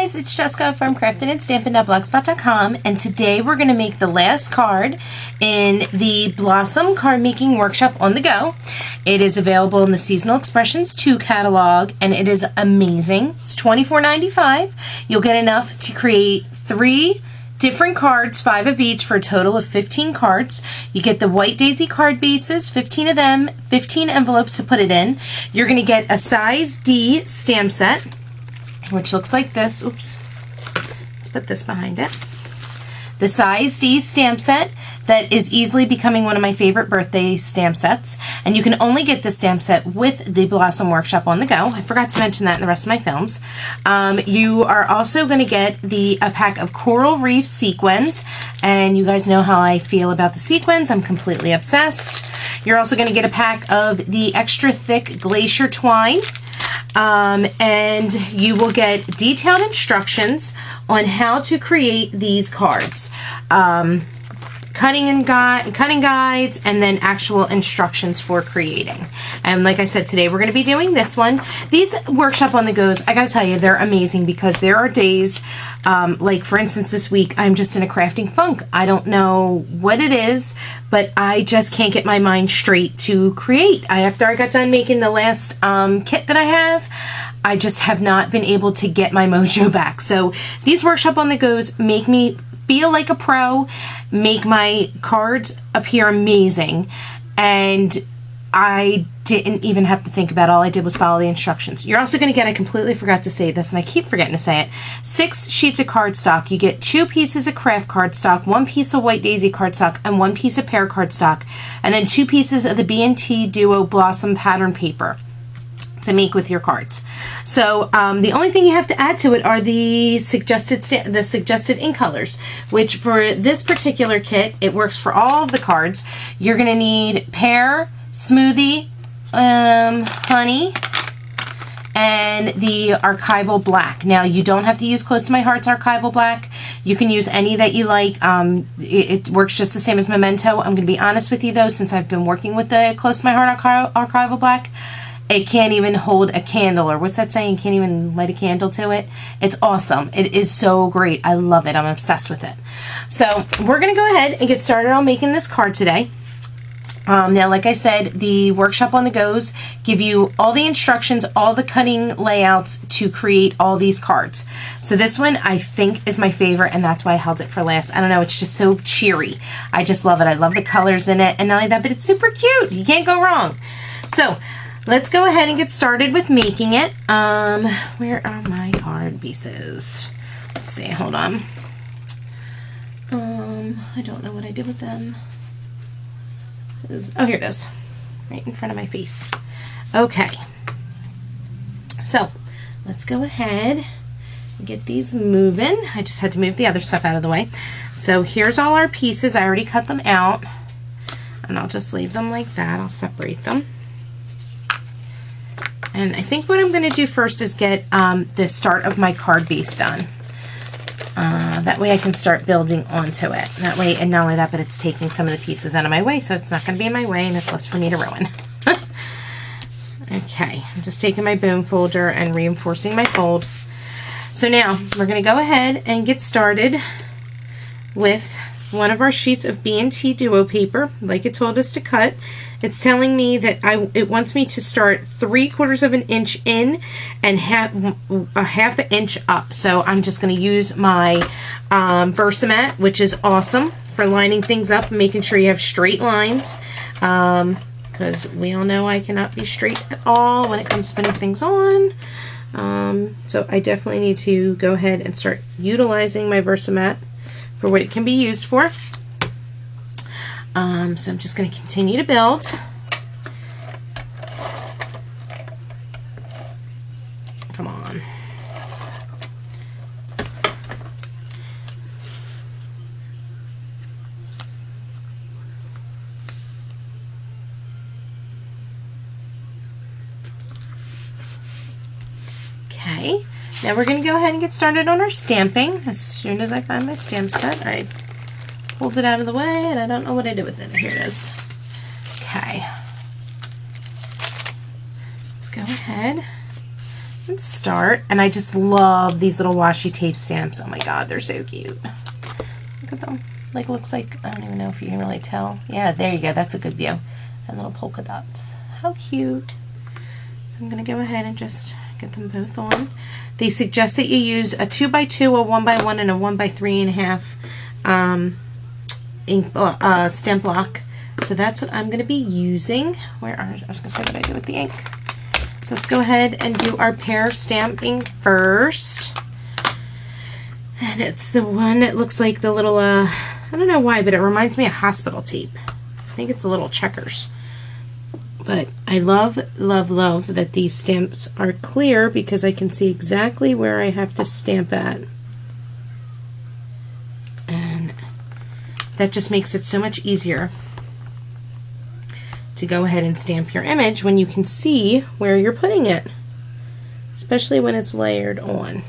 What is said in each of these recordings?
guys, it's Jessica from craftedandstampin.blogspot.com, and today we're going to make the last card in the Blossom Card Making Workshop on the Go. It is available in the Seasonal Expressions 2 catalog, and it is amazing. It's $24.95. You'll get enough to create 3 different cards, 5 of each, for a total of 15 cards. You get the White Daisy card bases, 15 of them, 15 envelopes to put it in. You're going to get a size D stamp set, which looks like this. Oops. Let's put this behind it. The size D stamp set that is easily becoming one of my favorite birthday stamp sets. And you can only get the stamp set with the Blossom Workshop on the Go. I forgot to mention that in the rest of my films. You are also going to get a pack of Coral Reef Sequins. And you guys know how I feel about the sequins. I'm completely obsessed. You're also going to get a pack of the extra thick Glacier Twine. And you will get detailed instructions on how to create these cards. Cutting guides, and then actual instructions for creating. And like I said, today we're going to be doing this one. These Workshop on the Goes, I gotta tell you, they're amazing because there are days, like for instance this week, I'm just in a crafting funk. I don't know what it is, but I just can't get my mind straight to create. After I got done making the last kit that I have, I just have not been able to get my mojo back. So these Workshop on the Goes make me feel like a pro, make my cards appear amazing, and I didn't even have to think about it. All I did was follow the instructions. You're also going to get, I completely forgot to say this, and I keep forgetting to say it, 6 sheets of cardstock. You get 2 pieces of craft cardstock, 1 piece of White Daisy cardstock, and 1 piece of pear cardstock, and then 2 pieces of the B&T Duo Blossom pattern paper to make with your cards. So the only thing you have to add to it are the suggested ink colors, which for this particular kit, it works for all of the cards. You're going to need pear, smoothie, honey, and the archival black. Now you don't have to use Close to My Heart's archival black. You can use any that you like. It works just the same as Memento. I'm going to be honest with you though, since I've been working with the Close to My Heart archival black, it can't even hold a candle, or what's that saying? Can't even light a candle to it. It's awesome. It is so great. I love it. I'm obsessed with it. So we're going to go ahead and get started on making this card today. Now, like I said, the Workshop on the Goes give you all the instructions, all the cutting layouts to create all these cards. So this one I think is my favorite, and that's why I held it for last. I don't know, it's just so cheery. I just love it. I love the colors in it, and not only that, but it's super cute. You can't go wrong. So let's go ahead and get started with making it. Where are my card pieces? Let's see, hold on. I don't know what I did with them. Oh, here it is. Right in front of my face. Okay. So, let's go ahead and get these moving. I just had to move the other stuff out of the way. So, here's all our pieces. I already cut them out. And I'll just leave them like that. I'll separate them. And I think what I'm going to do first is get the start of my card base done. That way I can start building onto it. That way, and not only that, but it's taking some of the pieces out of my way, so it's not going to be in my way and it's less for me to ruin. Okay, I'm just taking my boom folder and reinforcing my fold. So now we're going to go ahead and get started with one of our sheets of B&T Duo paper, like it told us to cut. It's telling me that it wants me to start 3/4 of an inch in and a half an inch up. So I'm just going to use my Versamat, which is awesome for lining things up and making sure you have straight lines. Because we all know I cannot be straight at all when it comes to putting things on. So I definitely need to go ahead and start utilizing my Versamat for what it can be used for. So I'm just going to continue to build. Come on. Okay, now we're going to go ahead and get started on our stamping. As soon as I find my stamp set, I pulled it out of the way, and I don't know what I did with it. Here it is. Okay. Let's go ahead and start. And I just love these little washi tape stamps. Oh my god, they're so cute. Look at them. Like, looks like, I don't even know if you can really tell. Yeah, there you go. That's a good view. And little polka dots. How cute. So I'm going to go ahead and just get them both on. They suggest that you use a 2x2, a 1x1, and a 1x3.5 ink stamp block. So that's what I'm going to be using. I was going to say what I do with the ink. So let's go ahead and do our pear stamping first. And it's the one that looks like the little, I don't know why, but it reminds me of hospital tape. I think it's the little checkers. But I love, love, love that these stamps are clear because I can see exactly where I have to stamp at. And that just makes it so much easier to go ahead and stamp your image when you can see where you're putting it, especially when it's layered on.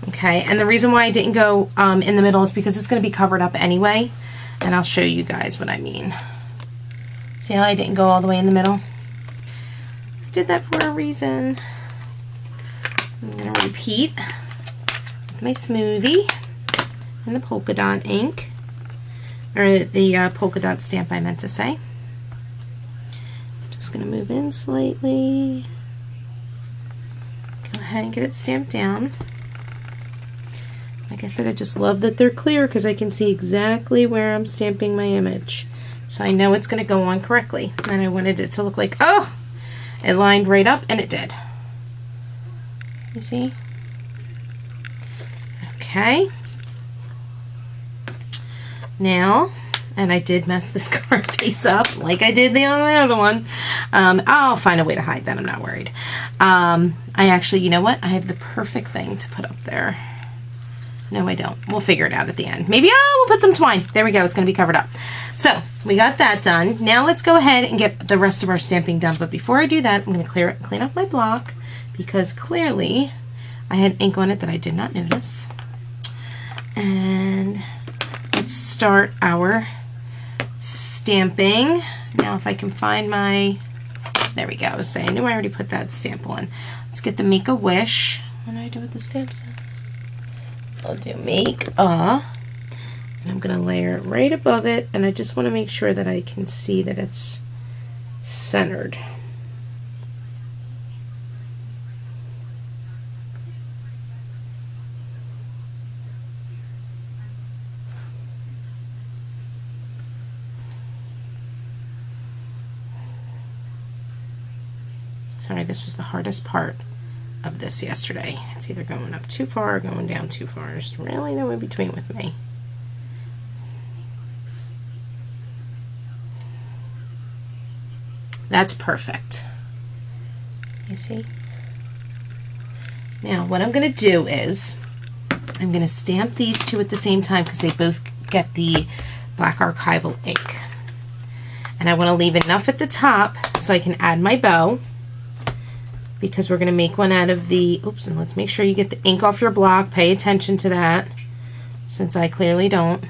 Okay, and the reason why I didn't go in the middle is because it's going to be covered up anyway, and I'll show you guys what I mean. See how I didn't go all the way in the middle? I did that for a reason. I'm going to repeat with my smoothie and the polka dot ink, or the polka dot stamp I meant to say. Just going to move in slightly. Go ahead and get it stamped down. Like I said, I just love that they're clear because I can see exactly where I'm stamping my image. So I know it's going to go on correctly. And I wanted it to look like, oh, it lined right up, and it did. You see? Okay. Now, and I did mess this card face up like I did the other one. I'll find a way to hide that. I'm not worried. I actually, you know what? I have the perfect thing to put up there. No, I don't. We'll figure it out at the end. Maybe, we'll put some twine. There we go. It's going to be covered up. So, we got that done. Now let's go ahead and get the rest of our stamping done. But before I do that, I'm going to clean up my block because clearly I had ink on it that I did not notice. And let's start our stamping. Now if I can find my, there we go. I was saying, I knew I already put that stamp on. Let's get the Make a Wish. What do I do with the stamps? I'll do Make a, and I'm going to layer it right above it, and I just want to make sure that I can see that it's centered. Sorry, this was the hardest part of this yesterday. It's either going up too far or going down too far. There's really no in between with me. That's perfect. You see? Now what I'm going to do is I'm going to stamp these two at the same time because they both get the black archival ink. And I want to leave enough at the top so I can add my bow, because we're going to make one out of the, oops, and let's make sure you get the ink off your block. Pay attention to that, since I clearly don't.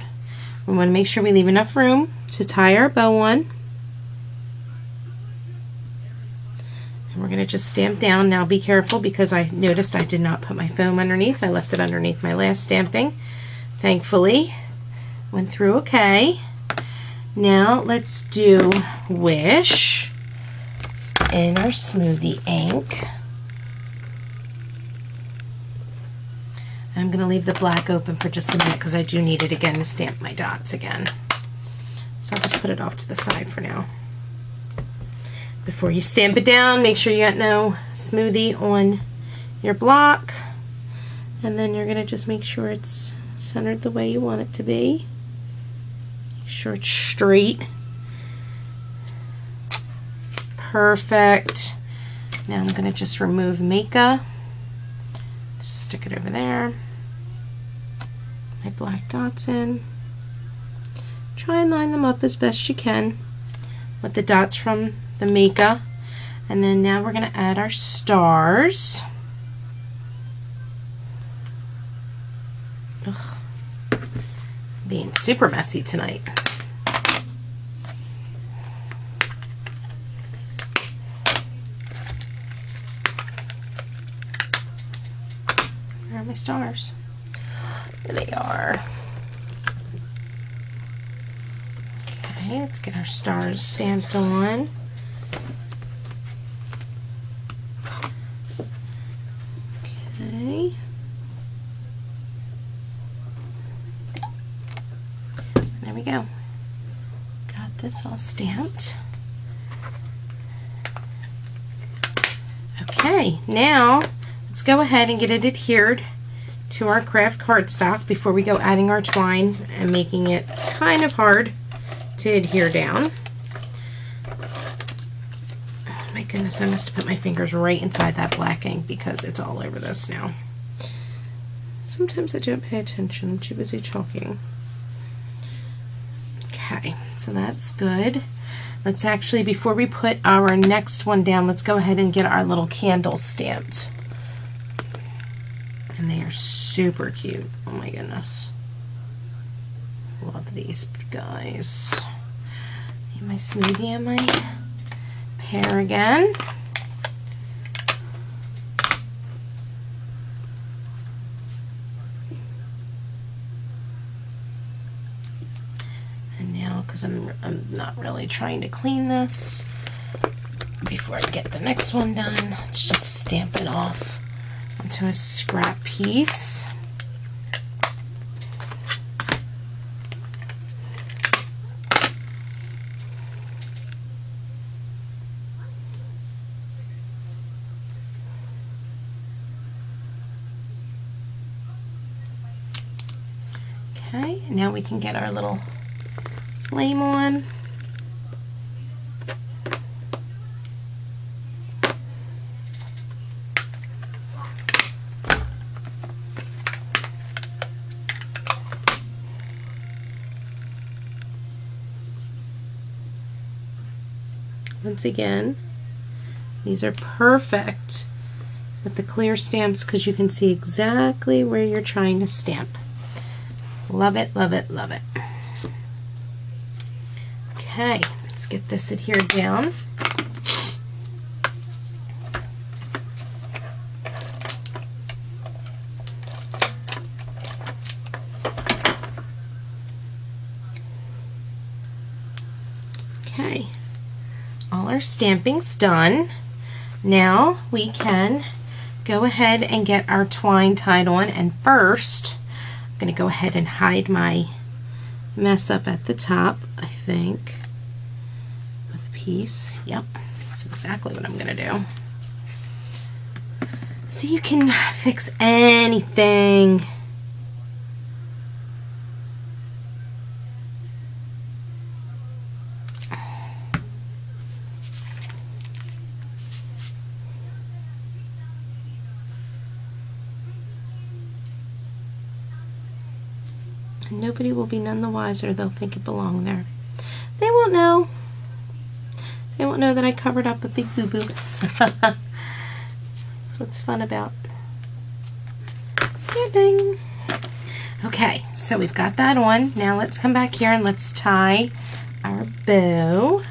We want to make sure we leave enough room to tie our bow on. And we're going to just stamp down. Now be careful, because I noticed I did not put my foam underneath. I left it underneath my last stamping. Thankfully, went through okay. Now let's do Wish in our smoothie ink. I'm going to leave the black open for just a minute because I do need it again to stamp my dots again. So I'll just put it off to the side for now. Before you stamp it down, make sure you got no smoothie on your block. And then you're going to just make sure it's centered the way you want it to be. Make sure it's straight. Perfect. Now I'm going to just remove Make-a. Just stick it over there. My black dots in. Try and line them up as best you can with the dots from the Make-a. And then now we're going to add our stars. Ugh. Being super messy tonight. Where are my stars? There they are. Okay, let's get our stars stamped on. Okay. There we go. Got this all stamped. Okay, now let's go ahead and get it adhered to our craft cardstock before we go adding our twine and making it kind of hard to adhere down. Oh my goodness, I must have put my fingers right inside that black ink because it's all over this now. Sometimes I don't pay attention, I'm too busy chalking. Okay, so that's good. Let's actually, before we put our next one down, let's go ahead and get our little candles stamped. And they are super cute. Oh my goodness. Love these guys. Need my smoothie and my pear again. And now, because I'm not really trying to clean this, before I get the next one done, let's just stamp it off onto a scrap piece. Okay, and now we can get our little flame on. Once again, these are perfect with the clear stamps because you can see exactly where you're trying to stamp. Love it, love it, love it. Okay, let's get this adhered down. Okay, all our stamping's done. Now we can go ahead and get our twine tied on, and first I'm going to go ahead and hide my mess up at the top, I think, with a piece. Yep, that's exactly what I'm going to do. So you can fix anything. Nobody will be none the wiser. They'll think it belonged there. They won't know. They won't know that I covered up a big boo-boo. That's what's fun about stamping. Okay, so we've got that on. Now let's come back here and let's tie our bow.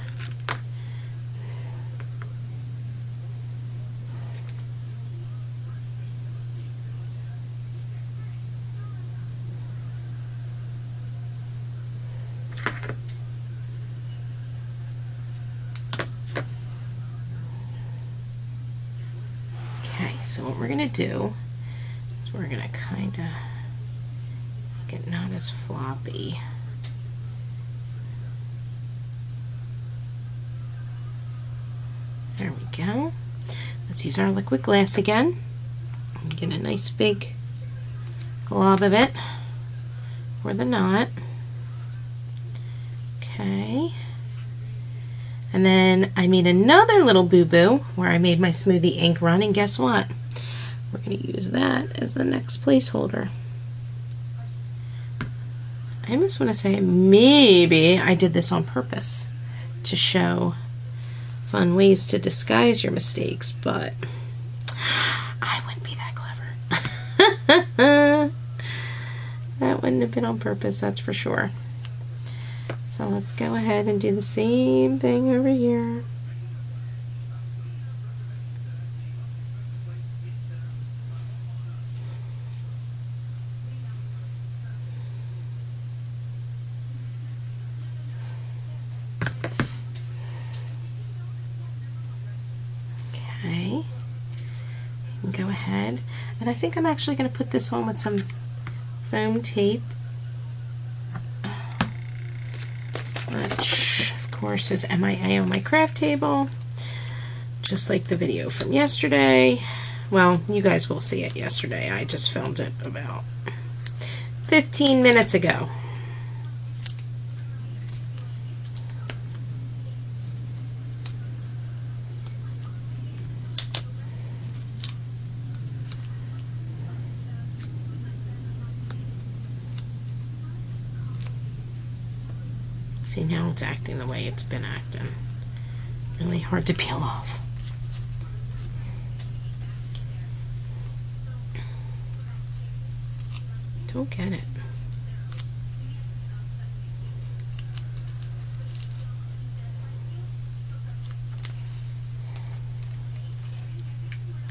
So what we're going to do is we're going to kind of make it not as floppy. There we go. Let's use our liquid glass again and get a nice big glob of it for the knot. Okay. And then I made another little boo-boo where I made my smoothie ink run, and guess what? We're going to use that as the next placeholder. I almost want to say maybe I did this on purpose to show fun ways to disguise your mistakes, but I wouldn't be that clever. That wouldn't have been on purpose, that's for sure. So let's go ahead and do the same thing over here. ahead, and I think I'm actually going to put this on with some foam tape, which of course is MIA on my craft table, just like the video from yesterday. Well, you guys will see it yesterday. I just filmed it about 15 minutes ago. See, now it's acting the way it's been acting. Really hard to peel off. Don't get it.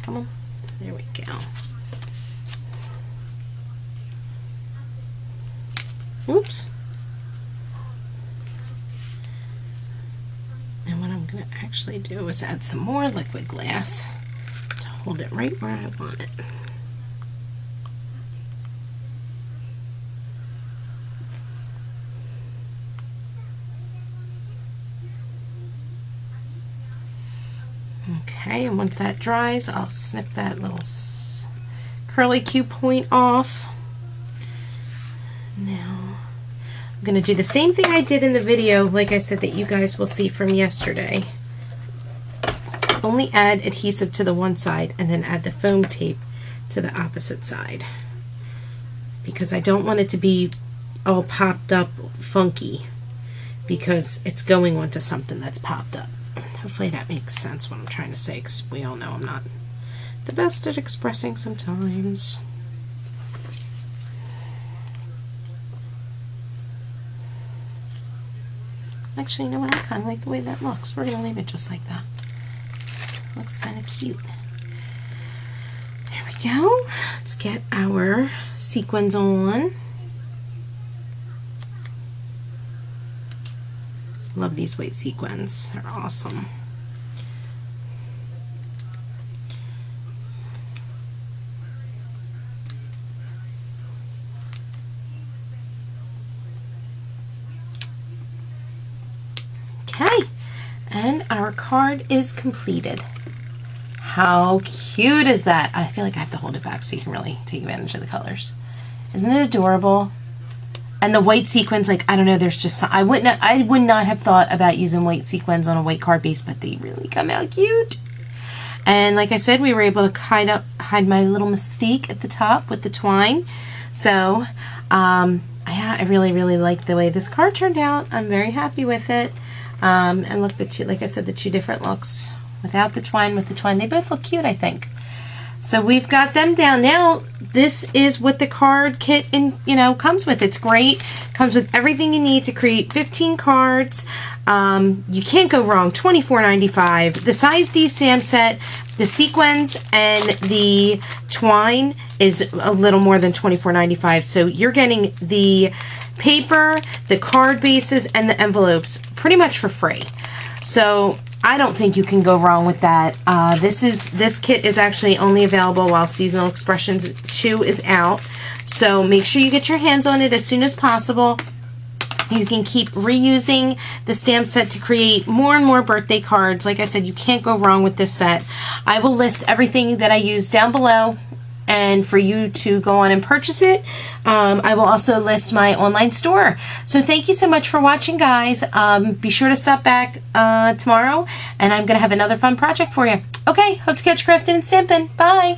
Come on. There we go. Oops. And what I'm going to actually do is add some more liquid glass to hold it right where I want it. Okay, and once that dries, I'll snip that little curly Q point off. Now, I'm going to do the same thing I did in the video, like I said, that you guys will see from yesterday. Only add adhesive to the one side and then add the foam tape to the opposite side, because I don't want it to be all popped up funky, because it's going onto something that's popped up. Hopefully that makes sense what I'm trying to say, because we all know I'm not the best at expressing sometimes. Actually, you know what? I kind of like the way that looks. We're going to leave it just like that. Looks kind of cute. There we go. Let's get our sequins on. Love these white sequins. They're awesome. Okay, and our card is completed. How cute is that? I feel like I have to hold it back so you can really take advantage of the colors. Isn't it adorable? And the white sequins, like, I don't know, there's just some, I would not have thought about using white sequins on a white card base, but they really come out cute. And like I said, we were able to hide my little mystique at the top with the twine. So, I really, really like the way this card turned out. I'm very happy with it. And look, like I said, the two different looks. Without the twine, with the twine, they both look cute, I think. So we've got them down. Now, this is what the card kit comes with. It's great. Comes with everything you need to create 15 cards. You can't go wrong. $24.95. The size D stamp set, the sequins, and the twine is a little more than $24.95. So you're getting the paper, the card bases, and the envelopes pretty much for free. So I don't think you can go wrong with that. This kit is actually only available while Seasonal Expressions 2 is out. So make sure you get your hands on it as soon as possible. You can keep reusing the stamp set to create more and more birthday cards. Like I said, you can't go wrong with this set. I will list everything that I use down below, and for you to go on and purchase it. I will also list my online store. So thank you so much for watching, guys. Be sure to stop back tomorrow, and I'm going to have another fun project for you. Okay, hope to catch you crafting and stamping. Bye!